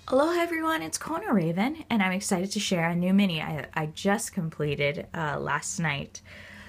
Hello everyone, it's Kona Raven, and I'm excited to share a new mini I just completed last night.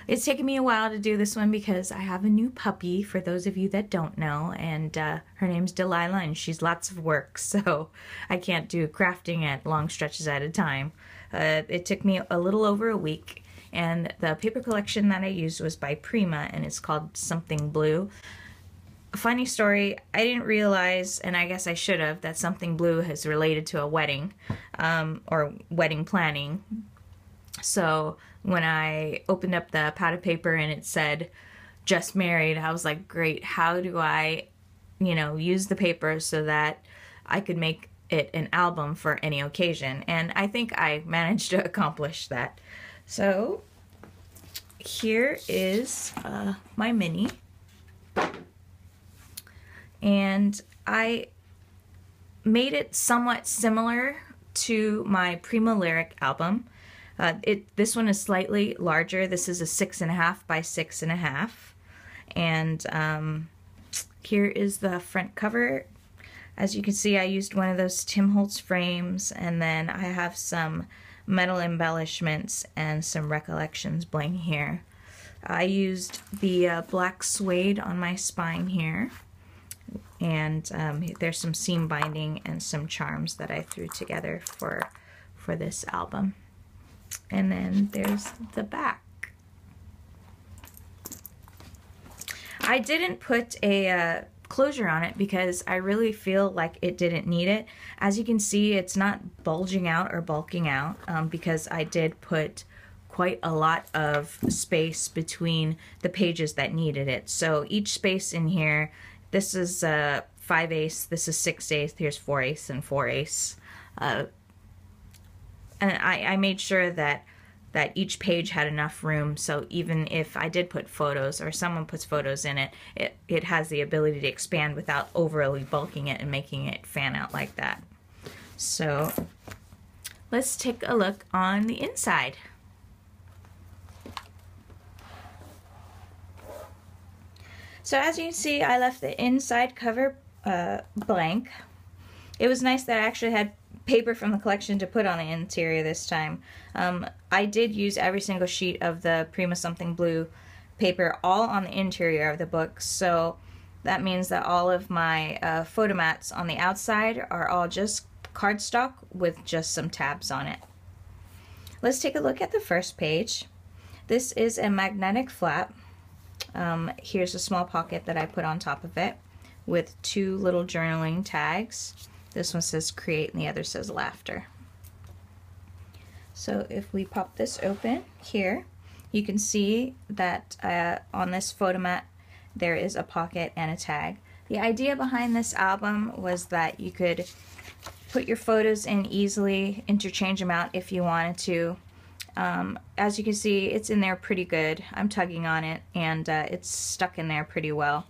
It's taken me a while to do this one because I have a new puppy, for those of you that don't know, and her name's Delilah, and she's lots of work, so I can't do crafting at long stretches at a time. It took me a little over a week, and the paper collection that I used was by Prima, and it's called Something Blue. Funny story, I didn't realize, and I guess I should have, that Something Blue is related to a wedding, or wedding planning. So when I opened up the pad of paper and it said, just married, I was like, great, how do I, use the paper so that I could make it an album for any occasion? And I think I managed to accomplish that. So here is my mini. And I made it somewhat similar to my Prima Lyric album. This one is slightly larger. This is a 6.5 by 6.5. And here is the front cover. As you can see, I used one of those Tim Holtz frames, and then I have some metal embellishments and some recollections bling here. I used the black suede on my spine here. And there's some seam binding and some charms that I threw together for this album. And then there's the back. I didn't put a closure on it because I really feel like it didn't need it. As you can see, it's not bulging out or bulking out because I did put quite a lot of space between the pages that needed it. So each space in here, this is 5/8, this is 6/8, here's 4/8 and 4/8. And I made sure that each page had enough room, so even if I did put photos or someone puts photos in it, it has the ability to expand without overly bulking it and making it fan out like that. So let's take a look on the inside. So as you can see, I left the inside cover blank. It was nice that I actually had paper from the collection to put on the interior this time. I did use every single sheet of the Prima Something Blue paper all on the interior of the book, so that means that all of my photo mats on the outside are all just cardstock with just some tabs on it. Let's take a look at the first page. This is a magnetic flap. Here's a small pocket that I put on top of it with two little journaling tags. This one says create and the other says laughter. So if we pop this open here, you can see that on this photo mat there is a pocket and a tag. The idea behind this album was that you could put your photos in easily, interchange them out if you wanted to. As you can see, it's in there pretty good. I'm tugging on it, and it's stuck in there pretty well.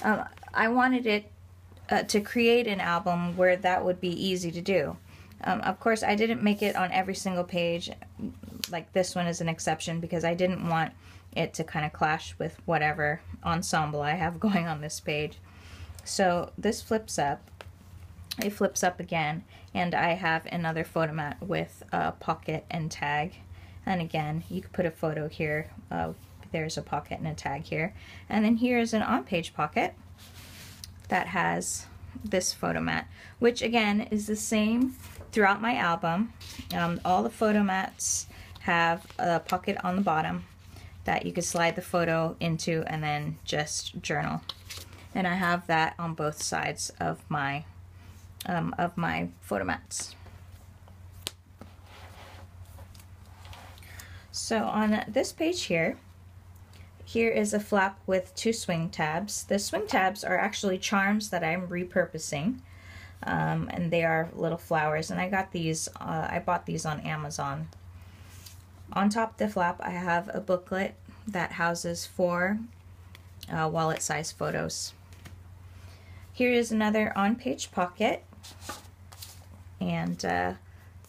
I wanted it to create an album where that would be easy to do. Of course, I didn't make it on every single page. Like this one is an exception because I didn't want it to kind of clash with whatever ensemble I have going on this page. So this flips up. It flips up again, and I have another photo mat with a pocket and tag. And again, you could put a photo here. There's a pocket and a tag here. And then here's an on-page pocket that has this photo mat, which again is the same throughout my album. All the photo mats have a pocket on the bottom that you could slide the photo into and then just journal. And I have that on both sides of my photo mats. So on this page here is a flap with two swing tabs. The swing tabs are actually charms that I'm repurposing, and they are little flowers, and I got these, I bought these on Amazon. On top of the flap I have a booklet that houses 4 wallet-sized photos. Here is another on-page pocket, and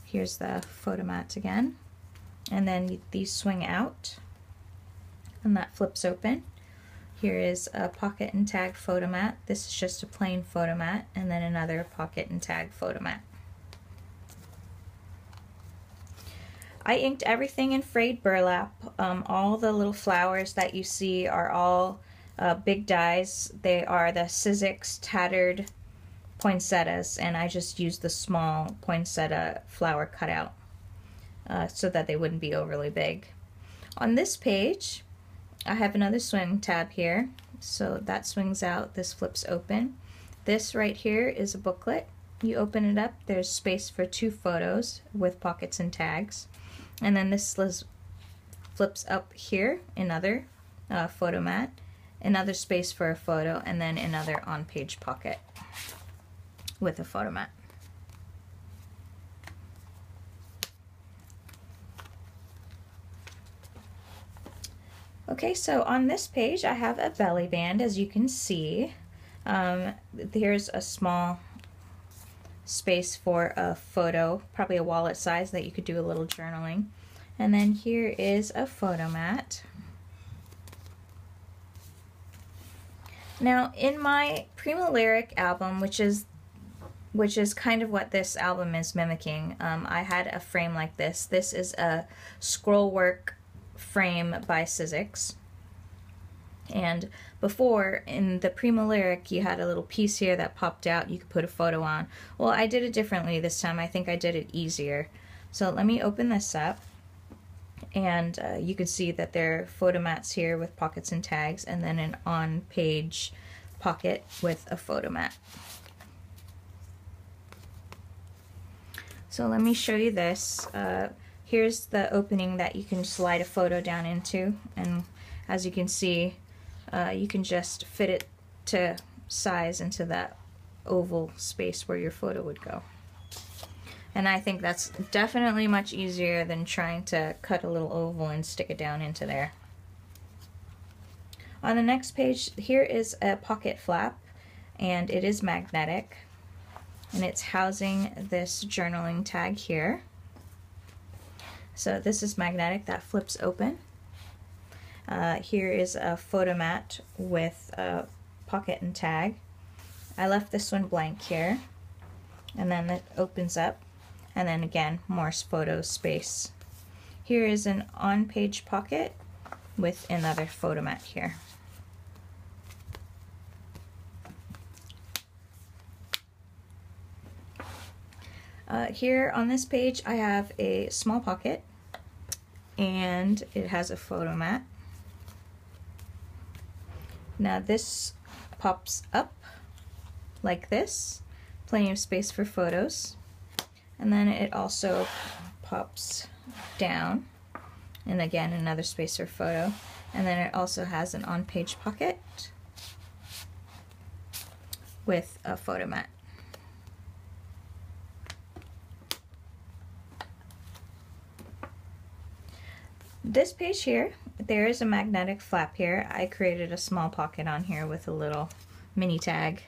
here's the photo mat again, and then these swing out and that flips open. Here is a pocket and tag photo mat. This is just a plain photo mat, and then another pocket and tag photo mat. I inked everything in frayed burlap. All the little flowers that you see are all big dies. They are the Sizzix tattered poinsettias, and I just used the small poinsettia flower cutout so that they wouldn't be overly big. On this page, I have another swing tab here. So that swings out, this flips open. This right here is a booklet. You open it up, there's space for 2 photos with pockets and tags. And then this flips up here, another photo mat, another space for a photo, and then another on-page pocket with a photo mat. Okay, so on this page I have a belly band, as you can see. Here's a small space for a photo, probably a wallet size that you could do a little journaling. And then here is a photo mat. Now in my Prima Lyric album, which is kind of what this album is mimicking, I had a frame like this. This is a scroll work frame by Sizzix. And before, in the Prima Lyric, you had a little piece here that popped out you could put a photo on. Well, I did it differently this time. I think I did it easier. So let me open this up, and you can see that there are photo mats here with pockets and tags, and then an on-page pocket with a photo mat. So let me show you this. Here's the opening that you can slide a photo down into, and as you can see, you can just fit it to size into that oval space where your photo would go. And I think that's definitely much easier than trying to cut a little oval and stick it down into there. On the next page, here is a pocket flap, and it is magnetic, and it's housing this journaling tag here. So this is magnetic, that flips open. Here is a photo mat with a pocket and tag. I left this one blank here, and then it opens up, and then again more photo space. Here is an on-page pocket with another photo mat here. Here on this page I have a small pocket, and it has a photo mat. Now this pops up like this, plenty of space for photos, and then it also pops down, and again another space for photo, and then it also has an on-page pocket with a photo mat. This page here, there is a magnetic flap here. I created a small pocket on here with a little mini tag.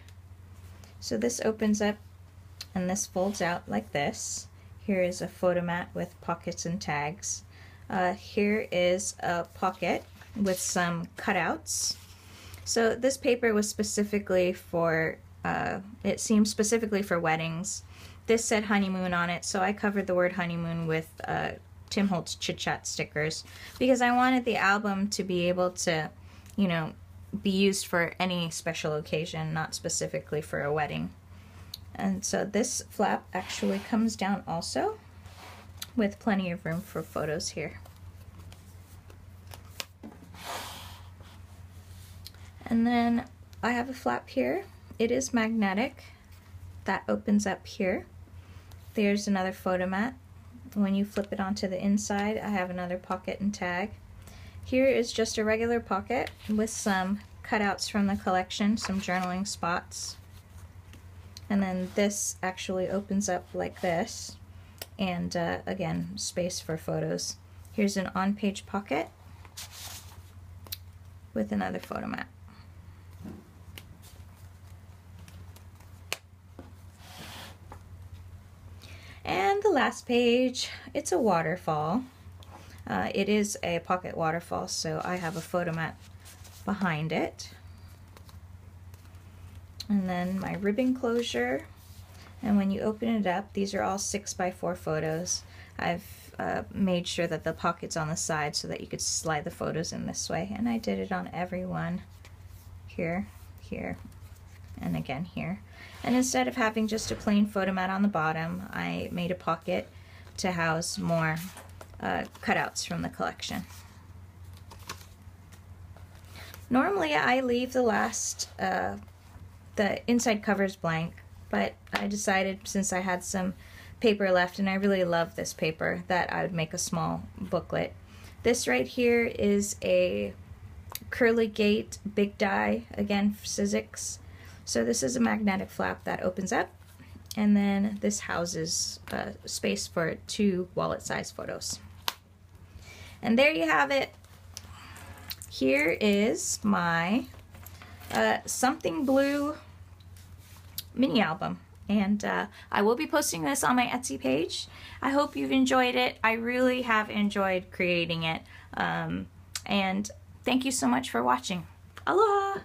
So this opens up and this folds out like this. Here is a photo mat with pockets and tags. Here is a pocket with some cutouts. So this paper was specifically for, it seems specifically for weddings. This said honeymoon on it, so I covered the word honeymoon with Tim Holtz Chit Chat stickers, because I wanted the album to be able to, you know, be used for any special occasion, not specifically for a wedding. And so this flap actually comes down also, with plenty of room for photos here. And then I have a flap here. It is magnetic. That opens up here. There's another photo mat. When you flip it onto the inside, I have another pocket and tag. Here is just a regular pocket with some cutouts from the collection, some journaling spots. And then this actually opens up like this, and again, space for photos. Here's an on-page pocket with another photo mat. And the last page, it's a waterfall. It is a pocket waterfall, so I have a photo mat behind it. And then my ribbon closure. And when you open it up, these are all 6x4 photos. I've made sure that the pocket's on the side so that you could slide the photos in this way. And I did it on every one. Here, here, and again here. And instead of having just a plain photo mat on the bottom, I made a pocket to house more cutouts from the collection. Normally I leave the inside covers blank, but I decided, since I had some paper left and I really love this paper, that I would make a small booklet. This right here is a curly gate big die, again Sizzix. So this is a magnetic flap that opens up, and then this houses space for 2 wallet size photos. And there you have it. Here is my Something Blue mini album, and I will be posting this on my Etsy page. I hope you've enjoyed it. I really have enjoyed creating it, and thank you so much for watching. Aloha!